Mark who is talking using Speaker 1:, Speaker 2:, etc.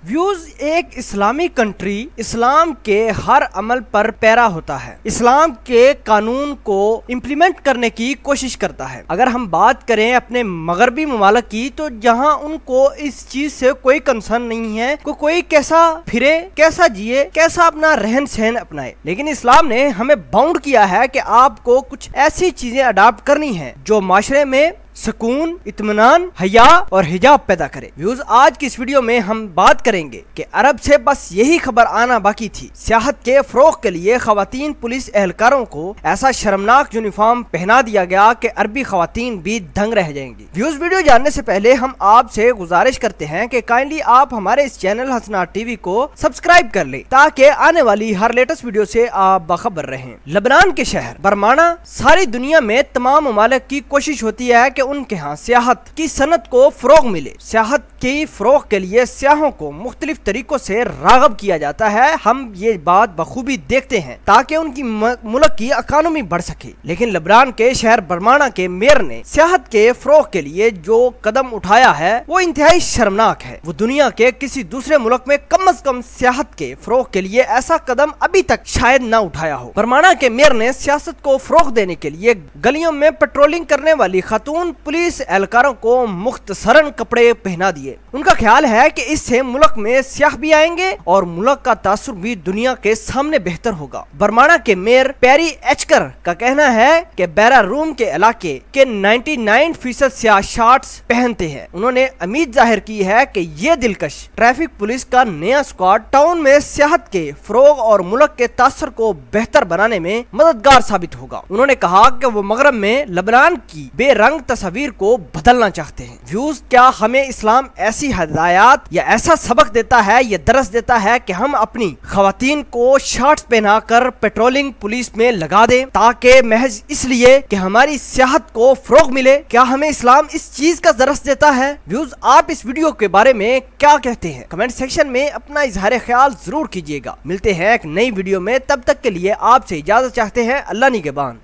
Speaker 1: Views ایک اسلامی country اسلام کے ہر عمل پر پیرا ہوتا ہے، اسلام کے قانون کو امپلیمنٹ کرنے کی کوشش کرتا ہے۔ اگر ہم بات کریں اپنے مغربی ممالک کی تو جہاں ان کو اس چیز سے کوئی کنسرن نہیں ہے کہ کوئی کیسا پھرے، کیسا جیے، کیسا اپنا رہن سہن اپنائے، لیکن اسلام نے ہمیں باؤنڈ کیا ہے کہ آپ کو کچھ ایسی چیزیں اڈاپٹ کرنی ہیں جو معاشرے میں سکون، اطمینان، حیا اور حجاب پیدا کرے۔ ویوز آج کی اس ویڈیو میں ہم بات کریں گے کہ عرب سے بس یہی خبر آنا باقی تھی، سیاحت کے فروغ کے لیے خواتین پولیس اہلکاروں کو ایسا شرمناک یونیفارم پہنا دیا گیا کہ عربی خواتین بھی دنگ رہ جائیں گی۔ ویوز ویڈیو جاننے سے پہلے ہم آپ سے گزارش کرتے ہیں کہ کائنڈلی آپ ہمارے اس چینل حسنات ٹی وی کو سبسکرائب کر لیں تاکہ آنے والی ہر لیٹسٹ ویڈیو سے آپ باخبر رہیں۔ لبنان کے شہر برمانا ساری دنیا میں تمام ممالک کی کوشش ہوتی ہے کہ ان کے ہاں سیاحت کی صنعت کو فروغ ملے۔ سیاحت کی فروغ کے لیے سیاحوں کو مختلف طریقوں سے راغب کیا جاتا ہے، ہم یہ بات بخوبی دیکھتے ہیں تاکہ ان کی ملک کی اکانومی بڑھ سکے۔ لیکن لبنان کے شہر برمانا کے میئر نے سیاحت کے فروغ کے لیے جو قدم اٹھایا ہے وہ انتہائی شرمناک ہے۔ وہ دنیا کے کسی دوسرے ملک میں کم از کم سیاحت کے فروغ کے لیے ایسا قدم ابھی تک شاید نہ اٹھایا ہو۔ برمانا کے میئر نے سیاست کو فروغ دینے کے لیے گلیوں میں پیٹرولنگ کرنے والی خاتون پولیس اہلکاروں کو مختصراً کپڑے پہنا دیے۔ ان کا خیال ہے کہ اس سے ملک میں سیاح بھی آئیں گے اور ملک کا تاثر بھی دنیا کے سامنے بہتر ہوگا۔ برمانا کے میئر پیری ایچکر کا کہنا ہے کہ بیرا روم کے علاقے کے 99% سیاح شارٹس پہنتے ہیں۔ انہوں نے امید ظاہر کی ہے کہ یہ دلکش ٹریفک پولیس کا نیا اسکواڈ ٹاؤن میں سیاحت کے فروغ اور ملک کے تاثر کو بہتر بنانے میں مددگار ثابت ہوگا۔ انہوں نے کہا کہ وہ مغرب میں لبنان کی بے رنگ تصویر کو بدلنا چاہتے ہیں۔ ویوز کیا ہمیں اسلام ایسی ہدایات یا ایسا سبق دیتا ہے یا درس دیتا ہے کہ ہم اپنی خواتین کو شارٹس پہنا کر پیٹرولنگ پولیس میں لگا دیں تاکہ محض اس لیے کہ ہماری سیاحت کو فروغ ملے؟ کیا ہمیں اسلام اس چیز کا درس دیتا ہے؟ ویوز آپ اس ویڈیو کے بارے میں کیا کہتے ہیں؟ کمنٹ سیکشن میں اپنا اظہار خیال ضرور کیجیے گا۔ ملتے ہیں ایک نئی ویڈیو میں، تب تک کے لیے آپ سے اجازت چاہتے ہیں۔ اللہ نگہبان۔